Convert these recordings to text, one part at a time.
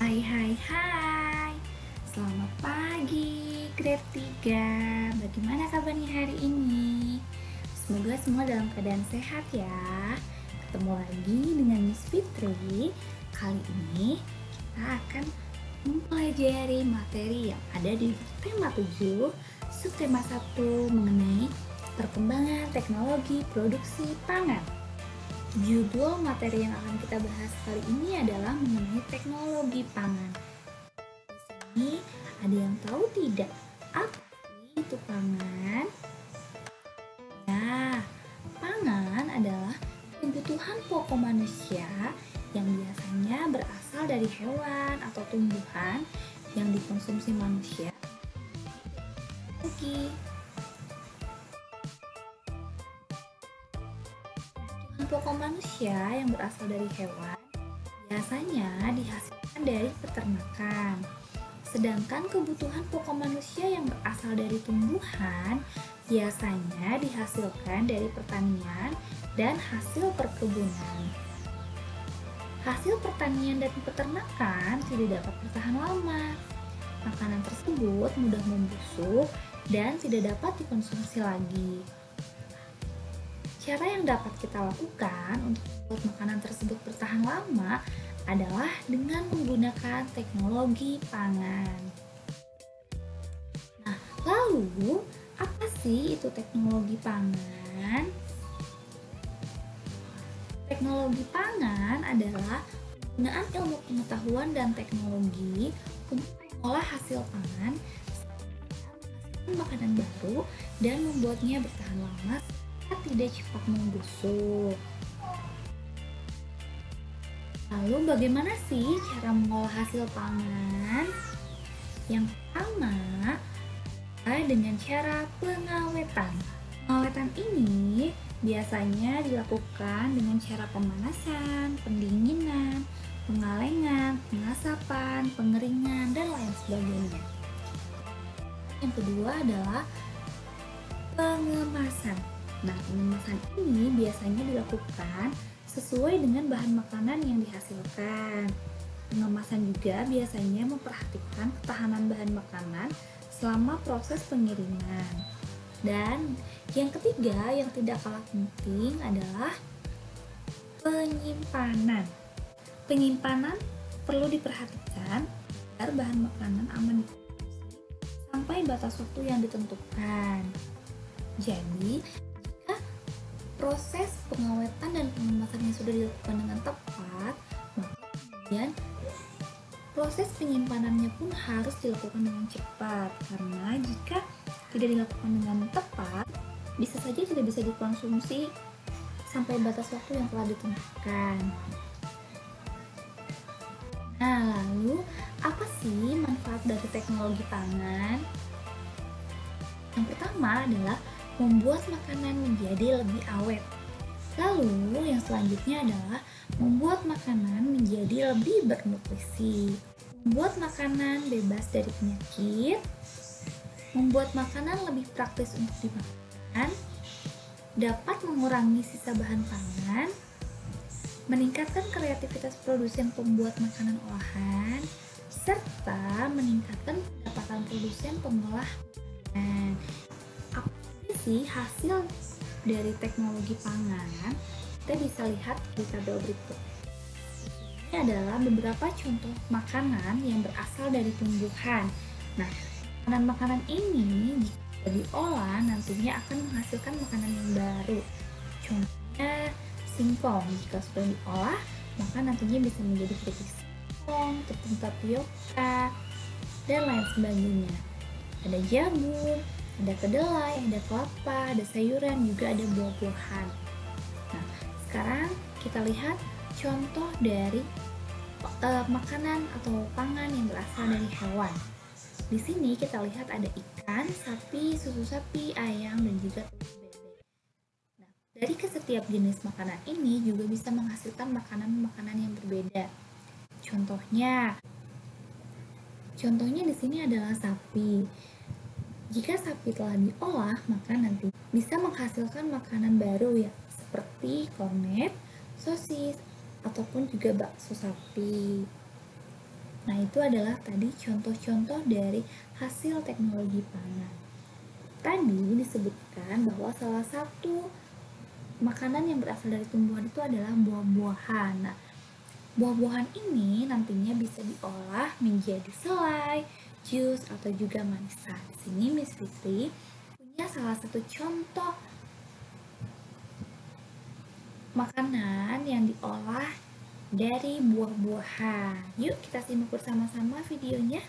Hai. Selamat pagi, grade 3. Bagaimana kabarnya hari ini? Semoga semua dalam keadaan sehat ya. Ketemu lagi dengan Miss Fitri. Kali ini kita akan mempelajari materi yang ada di tema 7, subtema 1 mengenai perkembangan teknologi produksi pangan. Judul materi yang akan kita bahas kali ini adalah mengenai teknologi pangan. Di sini ada yang tahu tidak apa sih itu pangan? Ya, pangan adalah kebutuhan pokok manusia yang biasanya berasal dari hewan atau tumbuhan yang dikonsumsi manusia. Pokok manusia yang berasal dari hewan biasanya dihasilkan dari peternakan. Sedangkan kebutuhan pokok manusia yang berasal dari tumbuhan biasanya dihasilkan dari pertanian dan hasil perkebunan. Hasil pertanian dan peternakan tidak dapat bertahan lama. Makanan tersebut mudah membusuk dan tidak dapat dikonsumsi lagi. Cara yang dapat kita lakukan untuk membuat makanan tersebut bertahan lama adalah dengan menggunakan teknologi pangan. Nah, lalu apa sih itu teknologi pangan? Teknologi pangan adalah penggunaan ilmu pengetahuan dan teknologi untuk mengolah hasil pangan, menghasilkan makanan baru, dan membuatnya bertahan lama tidak cepat membusuk. Lalu bagaimana sih cara mengolah hasil pangan? Yang pertama, dengan cara pengawetan. Pengawetan ini biasanya dilakukan dengan cara pemanasan, pendinginan, pengalengan, pengasapan, pengeringan, dan lain sebagainya. Yang kedua adalah pengemasan. Nah, pengemasan ini biasanya dilakukan sesuai dengan bahan makanan yang dihasilkan. Pengemasan juga biasanya memperhatikan ketahanan bahan makanan selama proses pengiriman. Dan yang ketiga yang tidak kalah penting adalah penyimpanan. Penyimpanan perlu diperhatikan agar bahan makanan aman dikonsumsi sampai batas waktu yang ditentukan. Jadi, proses pengawetan dan pengemasan yang sudah dilakukan dengan tepat, maka kemudian proses penyimpanannya pun harus dilakukan dengan cepat, karena jika tidak dilakukan dengan tepat, bisa saja tidak bisa dikonsumsi sampai batas waktu yang telah ditentukan. Nah, lalu apa sih manfaat dari teknologi pangan? Yang pertama adalah membuat makanan menjadi lebih awet. Lalu yang selanjutnya adalah membuat makanan menjadi lebih bernutrisi. Membuat makanan bebas dari penyakit. Membuat makanan lebih praktis untuk dimakan. Dapat mengurangi sisa bahan pangan. Meningkatkan kreativitas produsen pembuat makanan olahan. Serta meningkatkan pendapatan produsen pengolah makanan. Hasil dari teknologi pangan kita bisa lihat di tabel berikut. Ini adalah beberapa contoh makanan yang berasal dari tumbuhan. Nah, makanan-makanan ini jika diolah nantinya akan menghasilkan makanan yang baru. Contohnya singkong, jika sudah diolah maka nantinya bisa menjadi keripik singkong, tepung tapioka, dan lain sebagainya. Ada jagung, ada kedelai, ada kelapa, ada sayuran, juga ada buah-buahan. Nah, sekarang kita lihat contoh dari makanan atau pangan yang berasal dari hewan. Di sini kita lihat ada ikan, sapi, susu sapi, ayam, dan juga bebek. Nah, dari setiap jenis makanan ini juga bisa menghasilkan makanan-makanan yang berbeda. Contohnya di sini adalah sapi. Jika sapi telah diolah, maka nanti bisa menghasilkan makanan baru ya, seperti kornet, sosis, ataupun juga bakso sapi. Nah, itu adalah tadi contoh-contoh dari hasil teknologi pangan. Tadi disebutkan bahwa salah satu makanan yang berasal dari tumbuhan itu adalah buah-buahan. Nah, buah-buahan ini nantinya bisa diolah menjadi selai, jus, atau juga manisan. Di sini Miss Fitri punya salah satu contoh makanan yang diolah dari buah-buahan. Yuk kita simak bersama-sama videonya.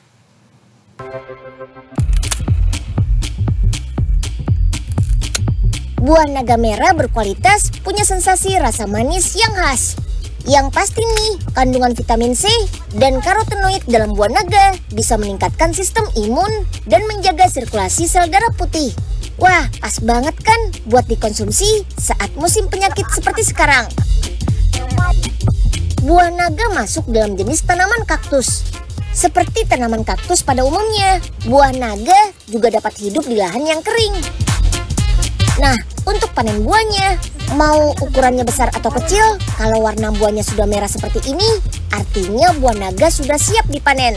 Buah naga merah berkualitas punya sensasi rasa manis yang khas. Yang pasti nih, kandungan vitamin C dan karotenoid dalam buah naga bisa meningkatkan sistem imun dan menjaga sirkulasi sel darah putih. Wah, pas banget kan buat dikonsumsi saat musim penyakit seperti sekarang. Buah naga masuk dalam jenis tanaman kaktus. Seperti tanaman kaktus pada umumnya, buah naga juga dapat hidup di lahan yang kering. Nah, untuk panen buahnya, mau ukurannya besar atau kecil, kalau warna buahnya sudah merah seperti ini, artinya buah naga sudah siap dipanen.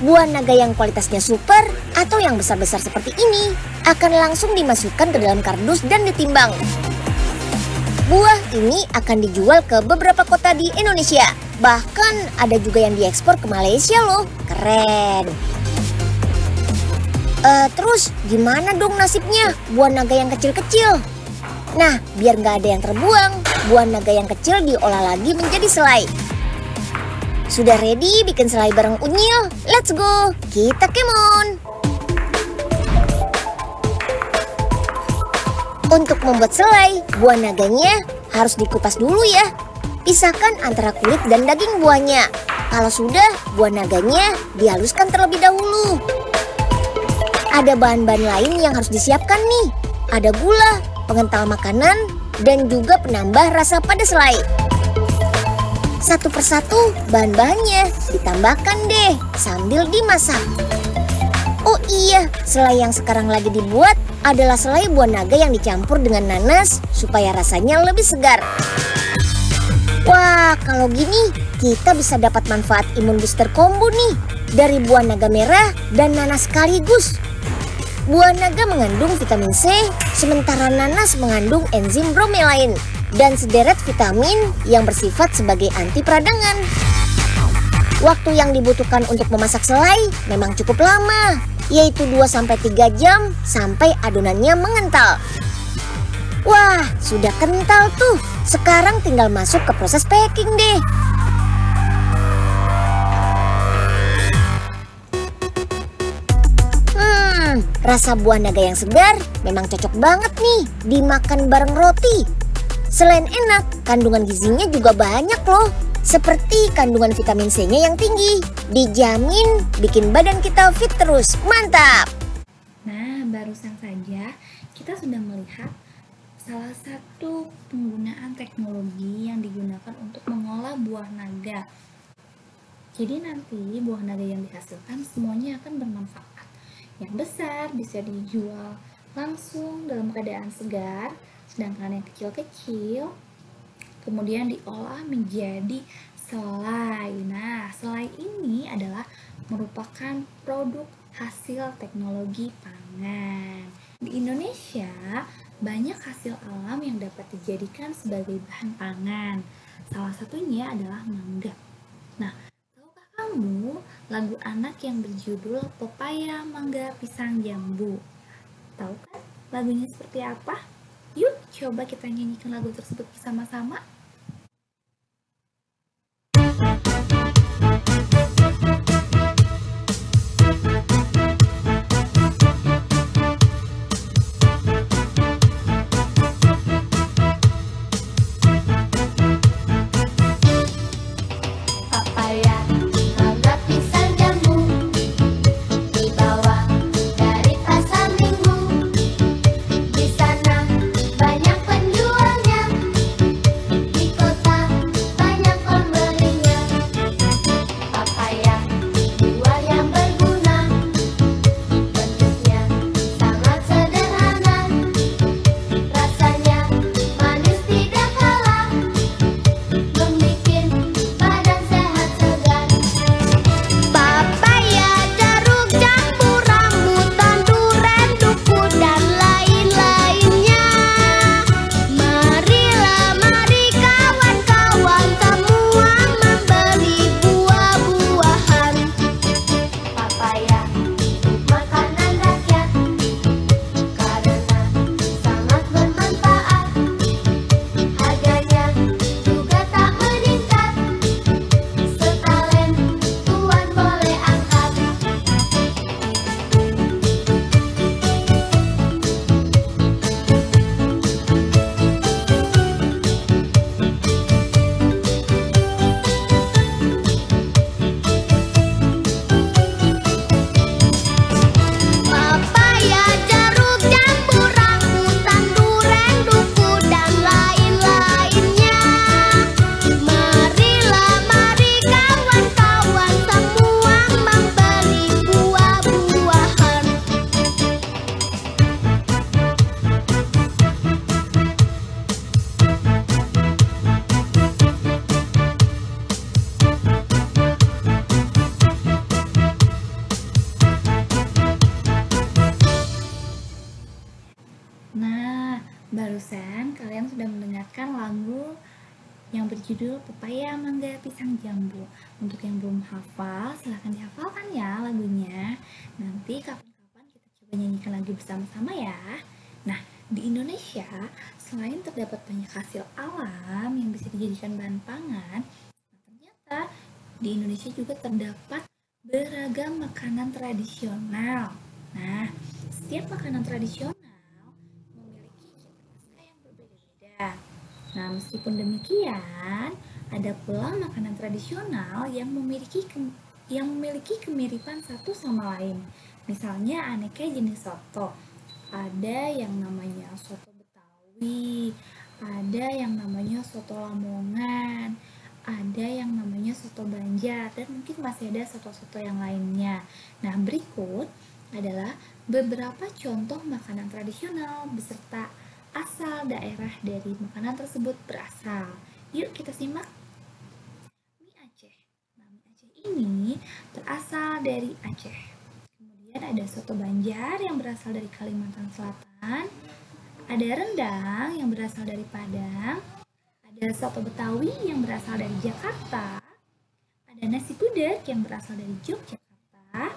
Buah naga yang kualitasnya super atau yang besar-besar seperti ini akan langsung dimasukkan ke dalam kardus dan ditimbang. Buah ini akan dijual ke beberapa kota di Indonesia. Bahkan ada juga yang diekspor ke Malaysia loh. Keren. Terus gimana dong nasibnya buah naga yang kecil-kecil? Nah, biar nggak ada yang terbuang, buah naga yang kecil diolah lagi menjadi selai. Sudah ready bikin selai bareng Unyil? Let's go, kita kemon! Untuk membuat selai, buah naganya harus dikupas dulu ya. Pisahkan antara kulit dan daging buahnya. Kalau sudah, buah naganya dihaluskan terlebih dahulu. Ada bahan-bahan lain yang harus disiapkan nih. Ada gula, pengental makanan, dan juga penambah rasa pada selai. Satu persatu bahan-bahannya ditambahkan deh sambil dimasak. Oh iya, selai yang sekarang lagi dibuat adalah selai buah naga yang dicampur dengan nanas supaya rasanya lebih segar. Wah, kalau gini kita bisa dapat manfaat imun booster combo nih dari buah naga merah dan nanas sekaligus. Buah naga mengandung vitamin C, sementara nanas mengandung enzim bromelain dan sederet vitamin yang bersifat sebagai anti peradangan. Waktu yang dibutuhkan untuk memasak selai memang cukup lama, yaitu 2-3 jam sampai adonannya mengental. Wah, sudah kental tuh. Sekarang tinggal masuk ke proses packing deh. Rasa buah naga yang segar memang cocok banget nih dimakan bareng roti. Selain enak, kandungan gizinya juga banyak loh. Seperti kandungan vitamin C-nya yang tinggi. Dijamin bikin badan kita fit terus. Mantap! Nah, barusan saja kita sudah melihat salah satu penggunaan teknologi yang digunakan untuk mengolah buah naga. Jadi nanti buah naga yang dihasilkan semuanya akan bermanfaat. Yang besar bisa dijual langsung dalam keadaan segar, sedangkan yang kecil-kecil kemudian diolah menjadi selai. Nah, selai ini adalah merupakan produk hasil teknologi pangan. Di Indonesia, banyak hasil alam yang dapat dijadikan sebagai bahan pangan. Salah satunya adalah mangga. Nah, tahukah kamu lagu anak yang berjudul Pepaya, Mangga, Pisang, Jambu? Tahu kan lagunya seperti apa? Yuk, coba kita nyanyikan lagu tersebut bersama-sama. Barusan kalian sudah mendengarkan lagu yang berjudul Pepaya, Mangga, Pisang, Jambu. Untuk yang belum hafal, silahkan dihafalkan ya lagunya. Nanti kapan-kapan kita coba nyanyikan lagi bersama-sama ya. Nah, di Indonesia, selain terdapat banyak hasil alam yang bisa dijadikan bahan pangan, ternyata di Indonesia juga terdapat beragam makanan tradisional. Nah, setiap makanan tradisional memiliki cita rasa yang berbeda-beda. Nah, meskipun demikian, ada pula makanan tradisional yang memiliki kemiripan satu sama lain. Misalnya aneka jenis soto. Ada yang namanya soto Betawi, ada yang namanya soto Lamongan, ada yang namanya soto Banjar, dan mungkin masih ada soto-soto yang lainnya. Nah, berikut adalah beberapa contoh makanan tradisional beserta asal daerah dari makanan tersebut berasal. Yuk kita simak. Mie Aceh. Nah, mie Aceh ini berasal dari Aceh. Kemudian ada soto Banjar yang berasal dari Kalimantan Selatan. Ada rendang yang berasal dari Padang. Ada soto Betawi yang berasal dari Jakarta. Ada nasi gudeg yang berasal dari Yogyakarta.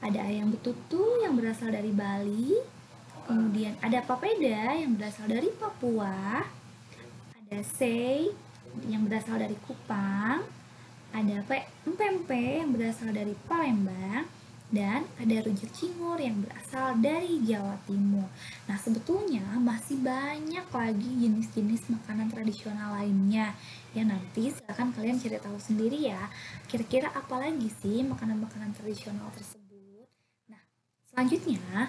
Ada ayam betutu yang berasal dari Bali. Kemudian ada papeda yang berasal dari Papua. Ada sei yang berasal dari Kupang. Ada pempek yang berasal dari Palembang. Dan ada rujak cingur yang berasal dari Jawa Timur. Nah, sebetulnya masih banyak lagi jenis-jenis makanan tradisional lainnya. Ya, nanti silakan kalian cari tahu sendiri ya. Kira-kira apa lagi sih makanan-makanan tradisional tersebut? Nah, selanjutnya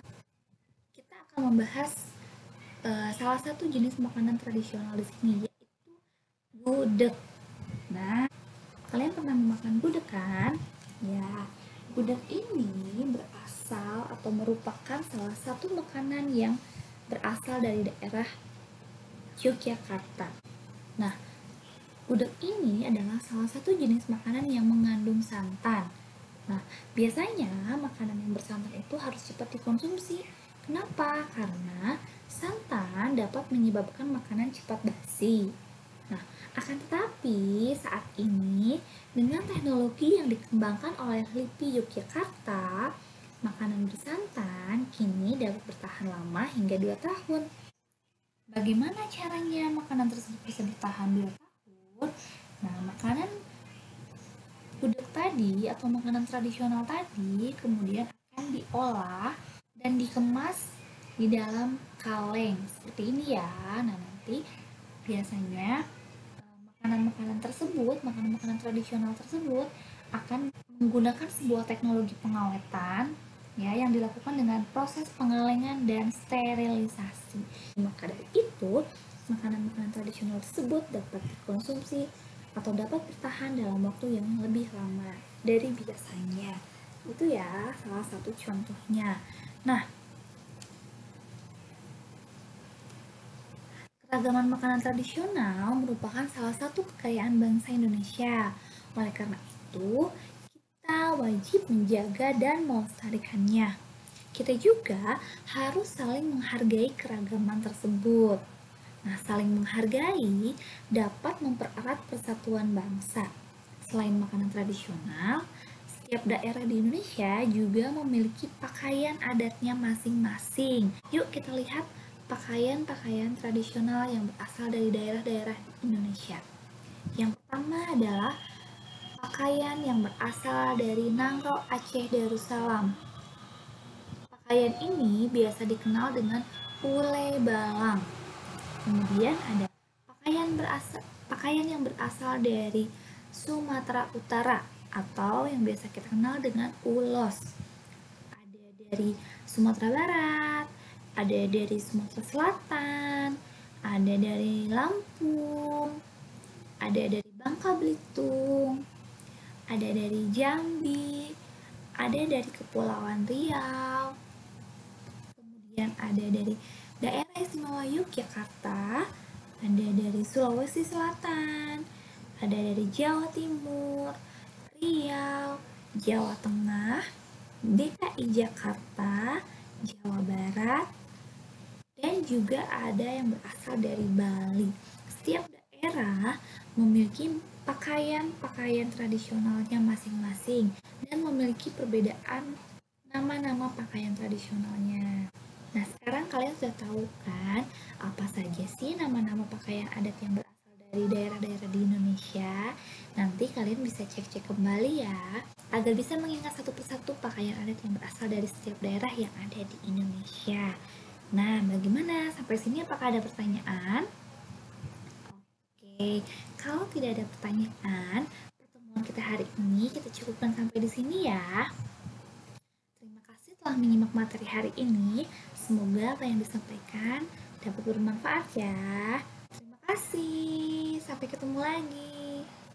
kita akan membahas salah satu jenis makanan tradisional di sini, yaitu gudeg. Nah, kalian pernah memakan gudeg kan? Ya, gudeg ini berasal atau merupakan salah satu makanan yang berasal dari daerah Yogyakarta. Nah, gudeg ini adalah salah satu jenis makanan yang mengandung santan. Nah, biasanya makanan yang bersantan itu harus cepat dikonsumsi. Kenapa? Karena santan dapat menyebabkan makanan cepat basi. Nah, akan tetapi saat ini dengan teknologi yang dikembangkan oleh LIPI Yogyakarta, makanan bersantan kini dapat bertahan lama hingga 2 tahun. Bagaimana caranya makanan tersebut bisa bertahan 2 tahun? Nah, makanan gudeg tadi atau makanan tradisional tadi kemudian akan diolah dan dikemas di dalam kaleng seperti ini ya. Nah, nanti biasanya makanan-makanan tradisional tersebut akan menggunakan sebuah teknologi pengawetan ya yang dilakukan dengan proses pengalengan dan sterilisasi. Maka dari itu, makanan-makanan tradisional tersebut dapat dikonsumsi atau dapat bertahan dalam waktu yang lebih lama dari biasanya. Itu ya salah satu contohnya. Nah, keragaman makanan tradisional merupakan salah satu kekayaan bangsa Indonesia. Oleh karena itu, kita wajib menjaga dan melestarikannya. Kita juga harus saling menghargai keragaman tersebut. Nah, saling menghargai dapat mempererat persatuan bangsa. Selain makanan tradisional, setiap daerah di Indonesia juga memiliki pakaian adatnya masing-masing. Yuk kita lihat pakaian-pakaian tradisional yang berasal dari daerah-daerah Indonesia. Yang pertama adalah pakaian yang berasal dari Nanggau Aceh Darussalam. Pakaian ini biasa dikenal dengan ule balang. Kemudian ada pakaian yang berasal dari Sumatera Utara atau yang biasa kita kenal dengan ulos. Ada dari Sumatera Barat, ada dari Sumatera Selatan, ada dari Lampung, ada dari Bangka Belitung, ada dari Jambi, ada dari Kepulauan Riau, kemudian ada dari Daerah Istimewa Yogyakarta, ada dari Sulawesi Selatan, ada dari Jawa Timur, Riau, Jawa Tengah, DKI Jakarta, Jawa Barat, dan juga ada yang berasal dari Bali. Setiap daerah memiliki pakaian-pakaian tradisionalnya masing-masing dan memiliki perbedaan nama-nama pakaian tradisionalnya. Nah, sekarang kalian sudah tahu kan apa saja sih nama-nama pakaian adat yang berasal dari daerah-daerah di Indonesia? Nanti kalian bisa cek-cek kembali ya, agar bisa mengingat satu persatu pakaian adat yang berasal dari setiap daerah yang ada di Indonesia. Nah, bagaimana? Sampai sini apakah ada pertanyaan? Oke, kalau tidak ada pertanyaan, pertemuan kita hari ini kita cukupkan sampai di sini ya. Terima kasih telah menyimak materi hari ini. Semoga apa yang disampaikan dapat bermanfaat ya. Terima kasih. Sampai ketemu lagi.